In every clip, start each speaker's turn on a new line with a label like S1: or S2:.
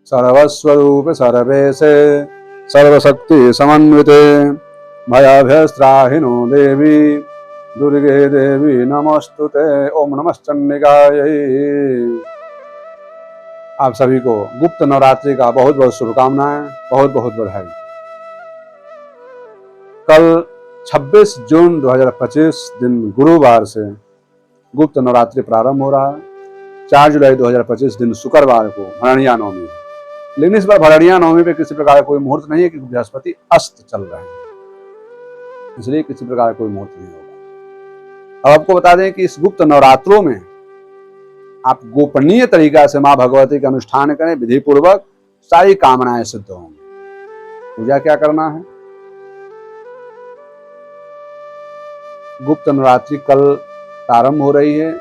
S1: सर्वस्वरूप सर्वेशे सर्वशक्ति समन्विते भयाभयस्त्राहिनो देवी दुर्गे देवी नमस्तुते। ओम नमश्चंडिकायै। आप सभी को गुप्त नवरात्रि का बहुत बहुत शुभकामनाएं, बहुत बहुत बधाई। कल 26 जून 2025 दिन गुरुवार से गुप्त नवरात्रि प्रारंभ हो रहा है। 4 जुलाई 2025 दिन शुक्रवार को भरणिया नवमी है। लेकिन इस बार भरणिया नवमी पे किसी प्रकार का कोई मुहूर्त नहीं है क्योंकि बृहस्पति अस्त चल रहे हैं, इसलिए किसी प्रकार का कोई मुहूर्त नहीं होगा। अब आपको बता दें कि इस गुप्त नवरात्रों में आप गोपनीय तरीका से माँ भगवती का अनुष्ठान करें, विधि पूर्वक सारी कामनाएं सिद्ध होंगी। पूजा क्या करना है? गुप्त नवरात्रि कल प्रारंभ हो रही है।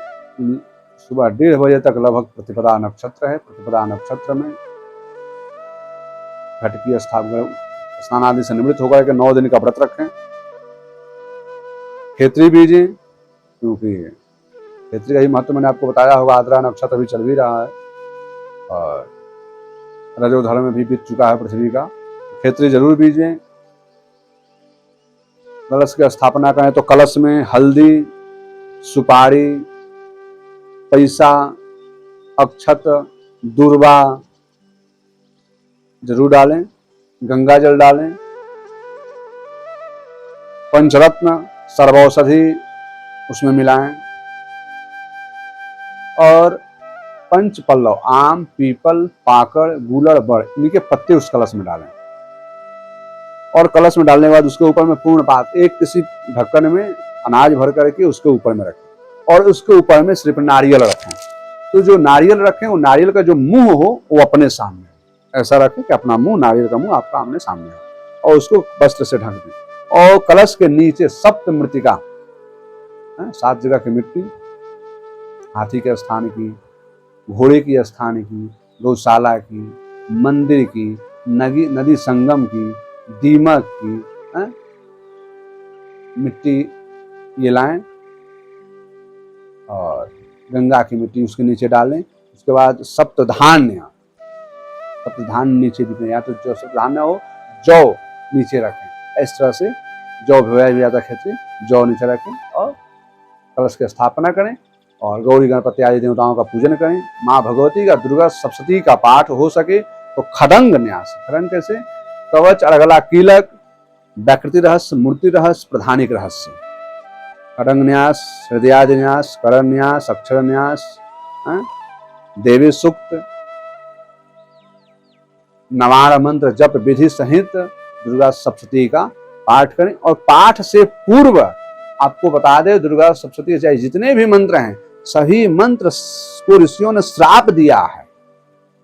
S1: सुबह 1:30 बजे तक लगभग प्रतिपदा नक्षत्र है। प्रतिपदा नक्षत्र में घट की स्थापना स्नान आदि से निवृत्त होकर के 9 दिन का व्रत रखें। खेतरी बीजें, क्योंकि खेतरी का ही महत्व मैंने आपको बताया होगा। आद्रा नक्षत्र अभी चल भी रहा है और रजोधर्म में भी बीत चुका है पृथ्वी का। खेतरी जरूर बीजें। कलश की स्थापना करें तो कलश में हल्दी, सुपारी, पैसा, अक्षत, दूर्वा जरूर डालें। गंगा जल डालें। पंचरत्न सर्वौषधि उसमें मिलाएं और पंच पल्लव आम, पीपल, पाकड़, गूलड़, बड़ इनके पत्ते उस कलश में डालें। और कलश में डालने के बाद उसके ऊपर में पूर्ण पात एक किसी ढक्कन में अनाज भर करके उसके ऊपर में रखें और उसके ऊपर में सिर्फ नारियल रखें। तो जो नारियल रखें वो नारियल का जो मुंह हो वो अपने सामने ऐसा रखें कि अपना मुंह, नारियल का मुंह आपका आमने सामने हो और उसको वस्त्र से ढक दें। और कलश के नीचे सप्त मृतिका, 7 जगह की मिट्टी, हाथी के स्थान की, घोड़े की स्थान की, गौशाला की, मंदिर की, नदी संगम की, दीमक की मिट्टी ये लाएं और गंगा की मिट्टी उसके नीचे डालें। उसके बाद सप्तधान्य नीचे दिखें, या तो जो सप्तधान्य हो जौ नीचे रखें। इस तरह से जौ भिगोया भी जाता है, खेत में जौ नीचे रखें और कलश की स्थापना करें और गौरी गणपति आदि देवताओं का पूजन करें। माँ भगवती का, दुर्गा सप्तशती का पाठ हो सके तो खडंग न्यास, खडंग कैसे? कवच, अर्गला, कीलक, व्याकृति रहस्य, मूर्ति रहस्य, प्रधानिक रहस्य, खडंग न्यास, हृदयादि न्यास, करण न्यास, अक्षर न्यास, देवी सूक्त, नवार मंत्र जप विधि सहित दुर्गा सप्तशती का पाठ करें। और पाठ से पूर्व आपको बता दें, दुर्गा सप्तशती चाहे जितने भी मंत्र हैं सभी मंत्र को ऋषियों ने श्राप दिया है,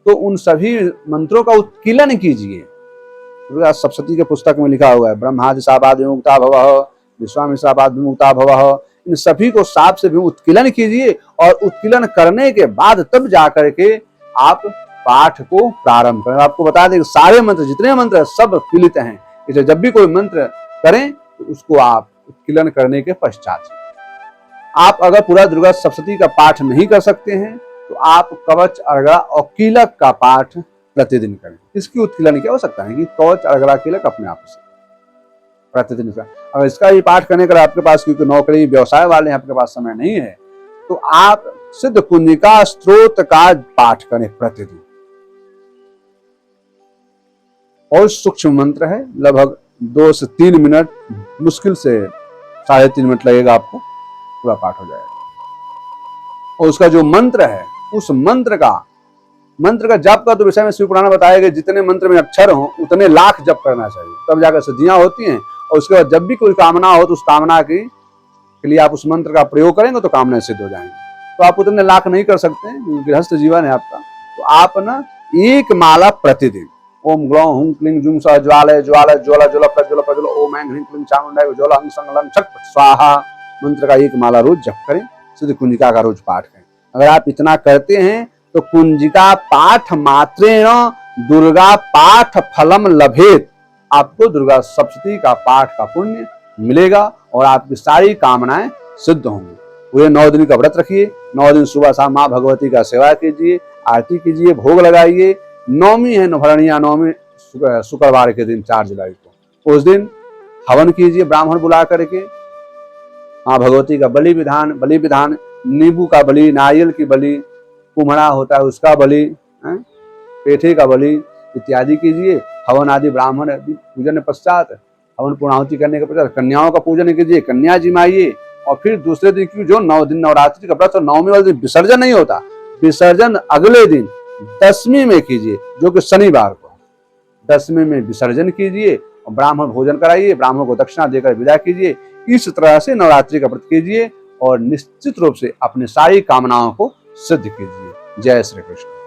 S1: तो उन सभी मंत्रों का उत्कीलन कीजिए। दुर्गा सप्तशती के पुस्तक में लिखा हुआ है, ब्रह्मादि शापाद विमुक्ता भवः, विश्वामित्रापाद विमुक्ता भवः। इन सभी को शाप से भी उत्कीलन कीजिए और उत्कीलन करने के बाद तब जाकर के आप पाठ को प्रारंभ करें। आपको बता दें सारे मंत्र, जितने मंत्र हैं सब पीड़ित हैं, इसलिए जब भी कोई मंत्र करें तो उसको आप उत्कीलन करने के पश्चात। आप अगर पूरा दुर्गा सप्तशती का पाठ नहीं कर सकते हैं तो आप कवच, अर्गला और कीलक का पाठ प्रतिदिन करें। इसकी उत्कीलन क्या हो सकता है कि कवच, अर्गला, कीलक अपने आप से प्रतिदिन का। अगर इसका भी पाठ करने का आपके पास, क्योंकि नौकरी व्यवसाय वाले हैं, आपके पास समय नहीं है, तो आप सिद्ध कुंजिका स्त्रोत का पाठ करें प्रतिदिन। और सूक्ष्म मंत्र है, लगभग 2 से 3 मिनट, मुश्किल से 3.5 मिनट लगेगा, आपको पूरा पाठ हो जाएगा। और उसका जो मंत्र है, उस मंत्र का जप का तो विषय में शिव पुराण बताया गया, जितने मंत्र में अक्षर हो उतने लाख जप करना चाहिए, तब जाकर सिद्धियां होती हैं। और उसके बाद जब भी कोई कामना हो तो उस कामना के लिए आप उस मंत्र का प्रयोग करेंगे तो कामना सिद्ध हो जाएंगे। तो आप उतने लाख नहीं कर सकते हैं, गृहस्थ जीवन है आपका, तो आप ना 1 माला प्रतिदिन ओम ग्लौं हुं क्लीं जुं सः ज्वालय ज्वालय ज्वल ज्वल प्रज्वल प्रज्वल ओम ऐं ह्रीं क्लीं चामुंडाय ज्वल हं सं लं छट स्वाहा मंत्र का 1 माला रोज जप करें। सिद्ध कुंजिका का रोज पाठ करें। अगर आप इतना करते हैं तो कुंजिका पाठ मात्रेण दुर्गा पाठ फलम लभेत, आपको दुर्गा सप्तशती का पाठ का पुण्य मिलेगा और आपकी सारी कामनाएं सिद्ध होंगी। पूरे 9 दिन का व्रत रखिए। 9 दिन सुबह शाम माँ भगवती का सेवा कीजिए, आरती कीजिए, भोग लगाइए। नवमी है भरणिया नवमी, शुक्रवार के दिन 4 जुलाई को, उस दिन हवन कीजिए ब्राह्मण बुला करके। माँ भगवती का बलि विधान नींबू का बलि, नारियल की बलि, कुम्हड़ा होता है उसका बलि, पेठे का बलि इत्यादि कीजिए। हवन आदि ब्राह्मण पूजन पश्चात, हवन पूर्णाहुति करने के पश्चात कन्याओं का पूजन कीजिए, कन्या जिमाइए। और फिर दूसरे दिन की जो 9 दिन नवरात्रि का व्रत, तो नवमी वाले दिन विसर्जन नहीं होता, विसर्जन अगले दिन 10वीं में कीजिए, जो कि शनिवार को 10वीं में विसर्जन कीजिए और ब्राह्मण भोजन कराइए, ब्राह्मण को दक्षिणा देकर विदा कीजिए। इस तरह से नवरात्रि का व्रत कीजिए और निश्चित रूप से अपनी सारी कामनाओं को सिद्ध कीजिए। जय श्री कृष्ण।